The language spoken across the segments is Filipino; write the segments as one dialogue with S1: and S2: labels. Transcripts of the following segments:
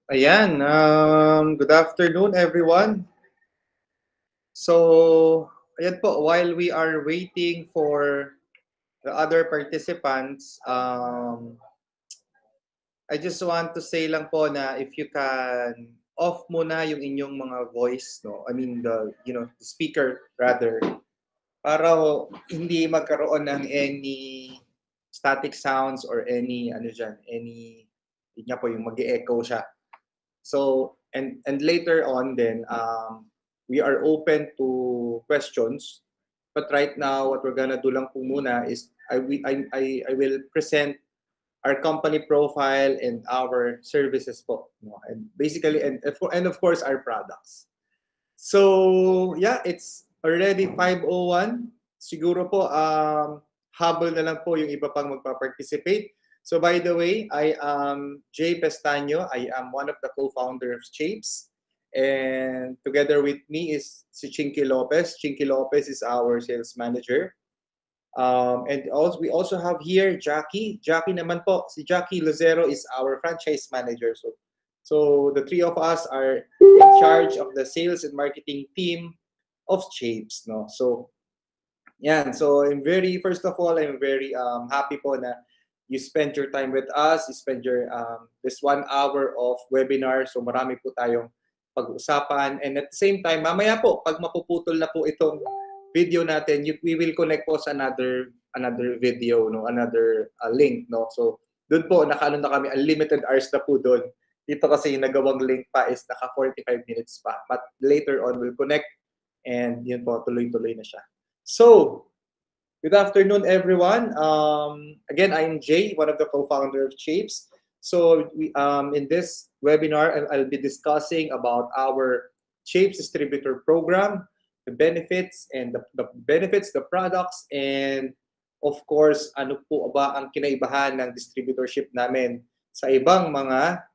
S1: Ayan, good afternoon everyone. So, ayan po, while we are waiting for the other participants, I just want to say lang po na if you can off muna yung inyong mga voice, no? I mean, the speaker rather, para hindi magkaroon ng any static sounds or any, ano dyan, yun nga po, yung mag-echo siya. So, and later on then, we are open to questions. But right now, what we're gonna do lang po muna is I will present our company profile and our services po. No? And basically, and of course, our products. So, yeah, it's already 5:01. Siguro po, habol na lang po yung iba pang magpa-participate. So, by the way, I am Jay Pestaño. I am one of the co-founders of Shapes. And together with me is si Chinky Lopez. Chinky Lopez is our sales manager. And also, we also have here Jackie. Jackie naman po. Si Jackie Lozero is our franchise manager. So the three of us are in charge of the sales and marketing team of Shapes. No? So, yan. So, first of all, I'm very happy po na you spend your time with us. You spend your, this 1 hour of webinar. So, marami po tayong pag-usapan. And at the same time, mamaya po, pag mapuputol na po itong video natin, we will connect po sa another video, no, another link, no. So doon po nakaano na kami, unlimited hours na po doon. Dito kasi yung nagawang link pa is naka 45 minutes pa. But later on we'll connect and yun po, tuloy-tuloy na siya. So, good afternoon everyone. Again, I'm Jay, one of the co-founder of Shapes. So in this webinar, I'll be discussing about our Shapes distributor program, the benefits and the benefits, the products, and of course, ano po ba ang kinaibahan ng distributorship namin sa ibang mga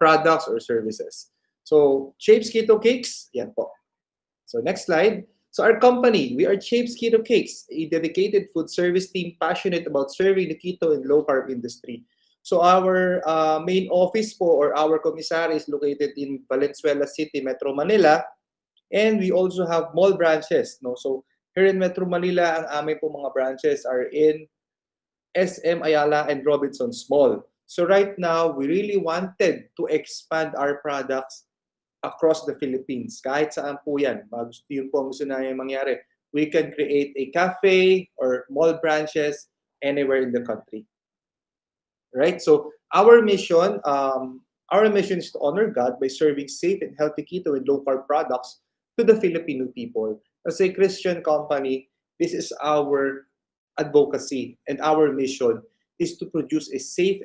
S1: products or services. So, Shapes Keto Cakes, yan po. So, next slide. So, our company, we are Shapes Keto Cakes, a dedicated food service team passionate about serving the keto and low-carb industry. So, our main office po or our commissary is located in Valenzuela City, Metro Manila. And we also have mall branches. No? So, here in Metro Manila, ang aming po mga branches are in SM Ayala and Robinson's Mall. So right now, we really wanted to expand our products across the Philippines. Kahit saan po yan. Yun po ang gusto namin mangyari. We can create a cafe or mall branches anywhere in the country. Right? So our mission is to honor God by serving safe and healthy keto and low-carb products to the Filipino people. As a Christian company, this is our advocacy and our mission is to produce a safe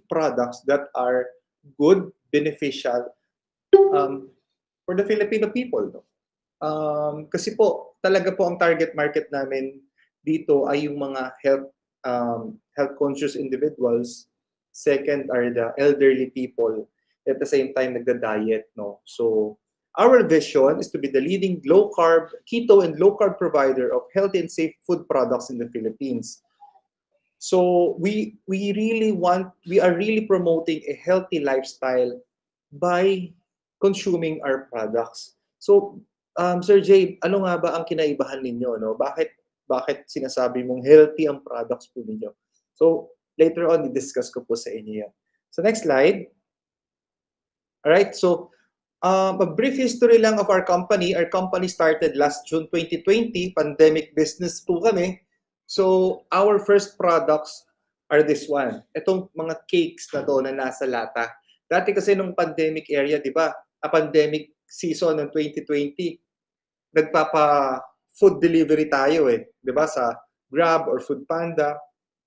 S1: products that are good, beneficial for the Filipino people. No? Kasi po, talaga po ang target market namin dito ay yung mga health conscious individuals. Second are the elderly people. At the same time, nagda-diet. No? So, our vision is to be the leading low-carb, keto and low-carb provider of healthy and safe food products in the Philippines. So we are really promoting a healthy lifestyle by consuming our products. So, Sir Jay, ano nga ba ang kinaibahan ninyo? No? Bakit sinasabi mong healthy ang products po ninyo? So, later on, i-discuss ko po sa inyo yan. So, next slide. Alright, so, a brief history lang of our company. Our company started last June 2020. Pandemic business po kami. So, our first products are this one. Itong mga cakes na to na nasa lata. Dati kasi nung pandemic area, di ba? A pandemic season ng 2020, nagpapa-food delivery tayo eh. Di ba? Sa Grab or Food Panda.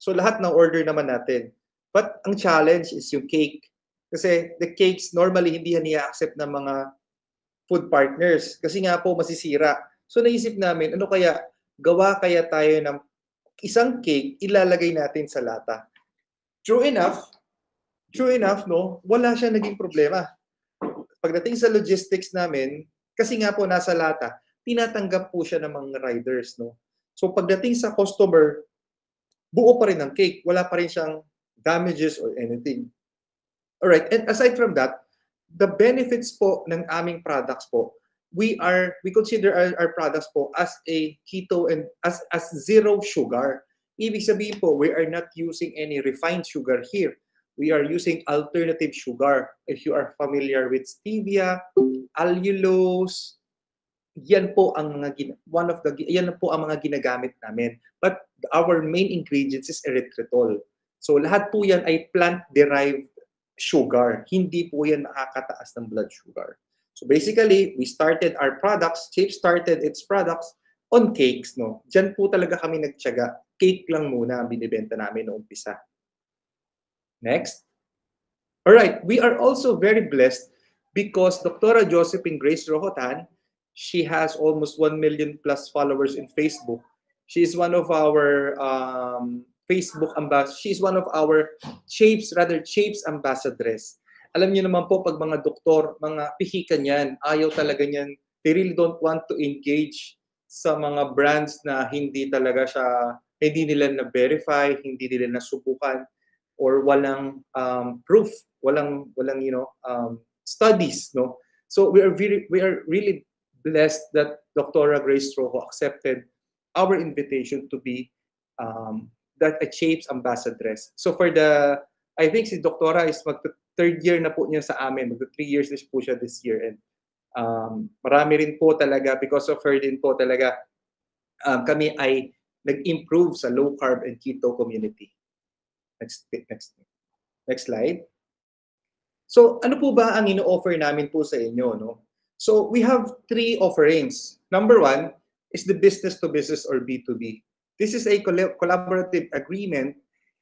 S1: So, lahat ng order naman natin. But ang challenge is yung cake. Kasi the cakes, normally, hindi yan i-accept ng mga food partners. Kasi nga po, masisira. So, naisip namin, ano kaya, gawa kaya tayo ng isang cake, ilalagay natin sa lata. True enough, no, wala siya naging problema. Pagdating sa logistics namin, kasi nga po nasa lata, tinatanggap po siya ng mga riders, no. So pagdating sa customer, buo pa rin ang cake, wala pa rin siyang damages or anything. Alright, and aside from that, the benefits po ng aming products po, we consider our products po as a keto and as zero sugar. Ibig sabihin po, we are not using any refined sugar here. We are using alternative sugar. If you are familiar with stevia, allulose, yan po ang mga yan po ang mga ginagamit namin. But our main ingredients is erythritol. So lahat po yan ay plant-derived sugar. Hindi po yan nakakataas ng blood sugar. So basically, we started our products, Shape started its products on cakes, no. Diyan po talaga kami nagtiyaga. Cake lang muna ang binibenta namin noong umpisa. Next. All right, we are also very blessed because Dr. Josephine Grace Rohotan, she has almost 1 million plus followers in Facebook. She is one of our Facebook ambassadors. She's one of our Shapes ambassadors. Alam niyo naman po, pag mga doktor, mga pihikan yan, ayaw talaga niyan. They really don't want to engage sa mga brands na hindi nila na-verify, hindi nila nasubukan, or walang proof, walang studies, no. So we are really blessed that Dr. Grace Rojo accepted our invitation to be that a Shapes ambassadress. So I think si Doktora is third year na po niya sa amin, 3 years na po siya this year, and marami rin po talaga, because of her din po talaga, kami ay nag-improve sa low carb and keto community. Next slide. So, ano po ba ang ino-offer namin po sa inyo, no? So, we have 3 offerings. Number 1 is the business to business or B2B. This is a collaborative agreement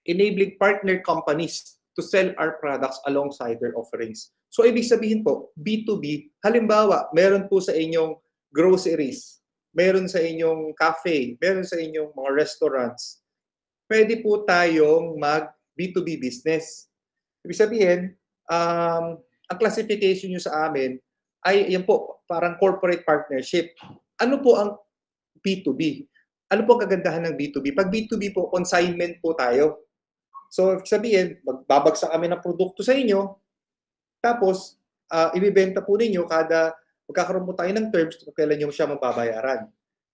S1: enabling partner companies to sell our products alongside their offerings. So, ibig sabihin po, B2B, halimbawa, meron po sa inyong groceries, meron sa inyong cafe, meron sa inyong mga restaurants, pwede po tayong mag B2B business. Ibig sabihin, ang classification nyo sa amin ay yan po, parang corporate partnership. Ano po ang B2B? Ano po ang kagandahan ng B2B? Pag B2B po, consignment po tayo. So, sabihin, magbabagsak kami ng produkto sa inyo, tapos, ibibenta po ninyo magkakaroon po tayo ng terms kung kailan nyo siya mababayaran.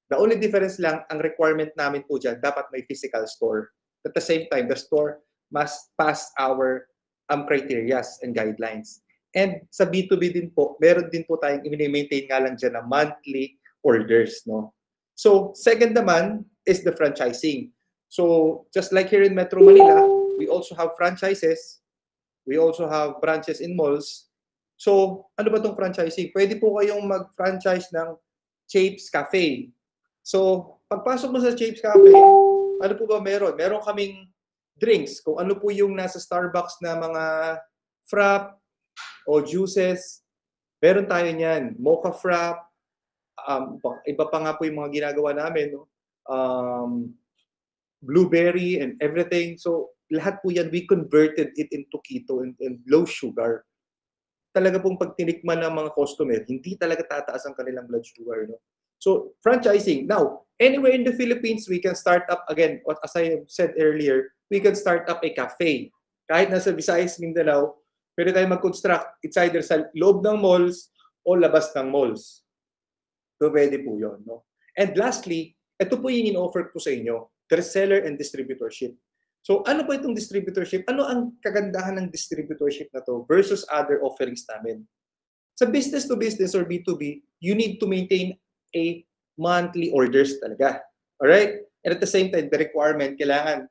S1: The only difference lang, ang requirement namin po dyan, dapat may physical store. At the same time, the store must pass our criteria and guidelines. And sa B2B din po, meron din po tayong i-maintain nga lang dyan na monthly orders, no? So, second naman is the franchising. So, just like here in Metro Manila, we also have franchises. We also have branches in malls. So, ano ba itong franchising? Pwede po kayong mag-franchise ng Shapes Cafe. So, pagpasok mo sa Shapes Cafe, ano po ba meron? Meron kaming drinks. Kung ano po yung nasa Starbucks na mga frap o juices, meron tayo niyan. Mocha frap, iba pa nga po yung mga ginagawa namin, no? Blueberry and everything. So, lahat po yan, we converted it into keto and low sugar. Talaga pong pag tinikman ng mga customer, hindi talaga tataas ang kanilang blood sugar, no? So, franchising. Now, anywhere in the Philippines, we can start up, again, as I said earlier, we can start up a cafe. Kahit nasa Visayas, Mindanao, pwede tayo mag-construct. It's either sa loob ng malls o labas ng malls. So, pwede po yun, no? And lastly, ito po yung in-offer ko sa inyo, the reseller and distributorship. So, ano po itong distributorship? Ano ang kagandahan ng distributorship na to versus other offerings namin? Sa business to business or B2B, you need to maintain a monthly orders talaga. Alright? And at the same time, the requirement, kailangan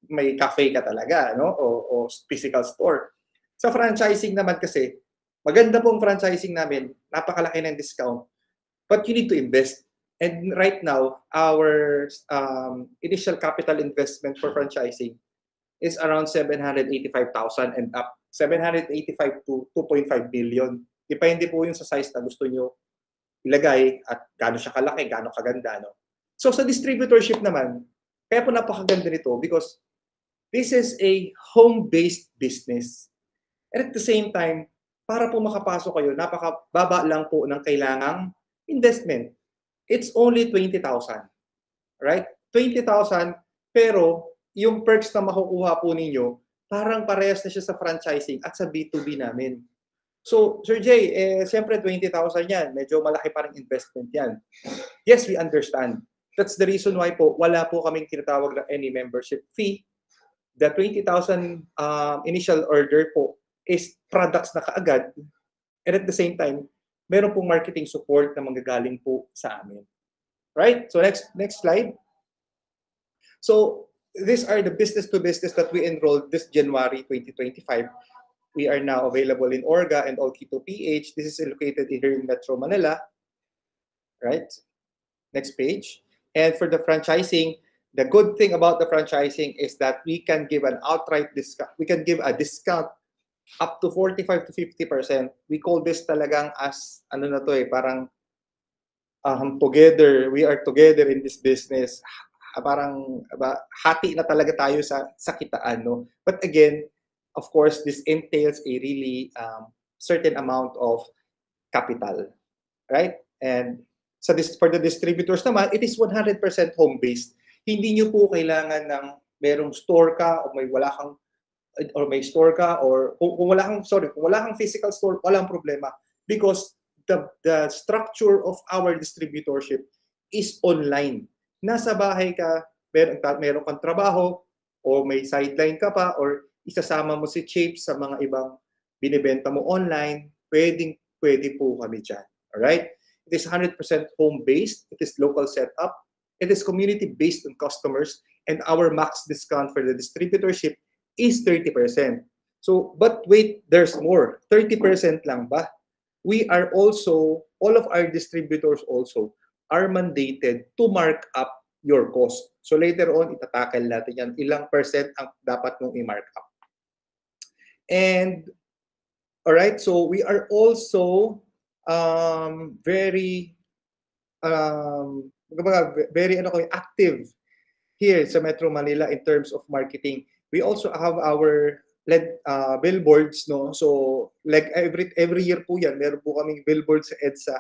S1: may cafe ka talaga, no? O physical store. Sa franchising naman kasi, maganda pong franchising namin, napakalaki ng discount, but you need to invest. And right now, our initial capital investment for franchising is around 785,000 and up. 785 to 2.5 billion. Depende po yung sa size na gusto nyo ilagay at gaano siya kalaki, gaano kaganda, no? So sa distributorship naman, kaya po napakaganda nito because this is a home-based business. And at the same time, para po makapasok kayo, napakababa lang po ng kailangang investment. It's only 20,000. Right? 20,000, pero yung perks na makukuha po ninyo, parang parehas na siya sa franchising at sa B2B namin. So, Sir Jay, siyempre 20,000 yan. Medyo malaki pa rin investment yan. Yes, we understand. That's the reason why po, wala po kaming tinatawag na any membership fee. The 20,000 initial order po is products na kaagad. And at the same time, meron pong marketing support na manggagaling po sa amin. Right? So next slide. So these are the business-to-business that we enrolled this January 2025. We are now available in Orga and Olkito PH. This is located here in Metro Manila. Right? Next page. And for the franchising, the good thing about the franchising is that we can give an outright discount. We can give a discount up to 45 to 50%. We call this talagang as, ano na to parang together, we are together in this business. Parang hati na talaga tayo sa kitaan, no? But again, of course, this entails a really certain amount of capital, right? And so for the distributors naman, it is 100% home-based. Hindi nyo po kailangan ng merong store ka o may store ka or kung wala kang physical store, walang problema because the structure of our distributorship is online. Nasa bahay ka, meron kang trabaho o may sideline ka pa or isasama mo si Chape sa mga ibang binibenta mo online, pwede po kami dyan. Alright? It is 100% home-based. It is local setup. It is community-based on customers. And our max discount for the distributorship is 30%. So, but wait, there's more. 30% lang ba? We are also, all of our distributors also are mandated to mark up your cost. So later on, itatackle natin yan. Ilang percent ang dapat mong i-mark up. And, all right, so we are also very active here sa Metro Manila in terms of marketing. We also have our billboards, no? So like every year po yan, meron po kaming billboards sa EDSA.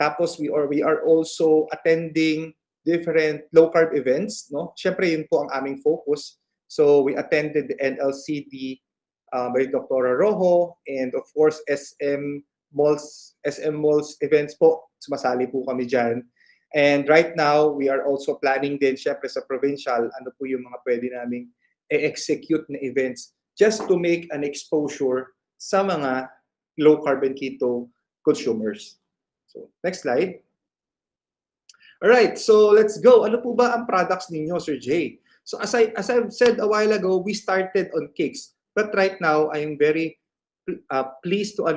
S1: Tapos we are also attending different low carb events, no? Syempre yun po ang aming focus. So we attended the NLCD by Dr. Rojo, and of course SM Malls events po, sumasali po kami dyan. And right now, we are also planning din, syempre sa provincial, ano po yung mga pwede naming execute na events just to make an exposure sa mga low carb and keto consumers. So, next slide. Alright, so let's go. Ano po ba ang products ninyo, Sir Jay? So as I've said a while ago, we started on cakes. But right now, I am very pleased to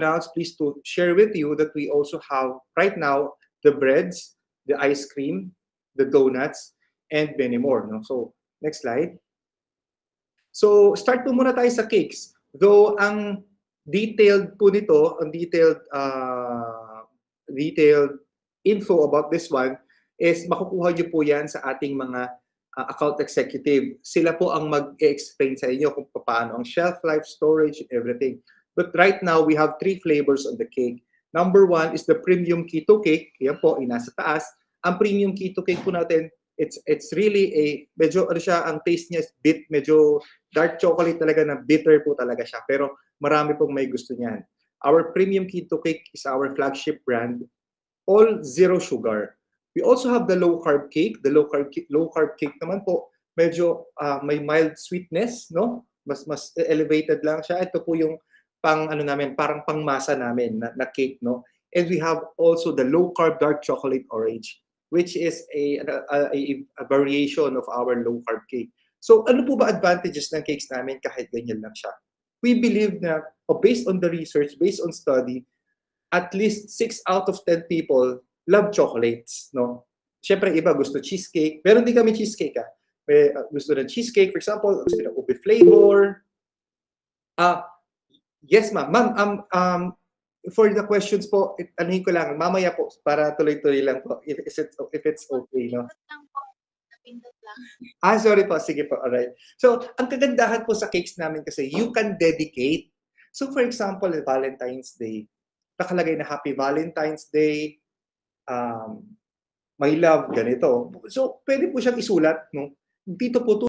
S1: share with you that we also have right now the breads, the ice cream, the donuts, and many more. No? So, next slide. So, start po muna tayo sa cakes. Though, ang detailed po nito, ang detailed info about this one is makukuha nyo po yan sa ating mga account executive. Sila po ang mag-explain sa inyo kung paano ang shelf life, storage, everything. But right now, we have 3 flavors on the cake. Number 1 is the premium keto cake. Yan po, nasa taas. Ang premium keto cake po natin, it's really medyo ang taste niya is medyo dark chocolate talaga na bitter po talaga siya. Pero marami pong may gusto niyan. Our premium keto cake is our flagship brand. All zero sugar. We also have the low carb cake. The low carb cake naman po, medyo may mild sweetness, no? Mas elevated lang siya. Ito po yung parang pangmasa namin na cake, no? And we have also the low carb dark chocolate orange, which is a variation of our low carb cake. So ano po ba advantages ng cakes namin kahit ganyan lang siya? We believe na based on the research, based on study, at least 6 out of 10 people love chocolates, no? Siyempre, iba gusto cheesecake. Pero hindi kami cheesecake, May gusto ng cheesecake, for example, gusto ng ube flavor. Yes, ma'am. Ma'am, for the questions po, anuhin ko lang, mamaya po, para tuloy-tuloy lang po, if it's okay, no? Sorry po. Sige po. Alright. So, ang kagandahan po sa cakes namin kasi, you can dedicate. So, for example, Valentine's Day, nakalagay na Happy Valentine's Day, my love, ganito. So, pwede po siyang isulat, no? Dito po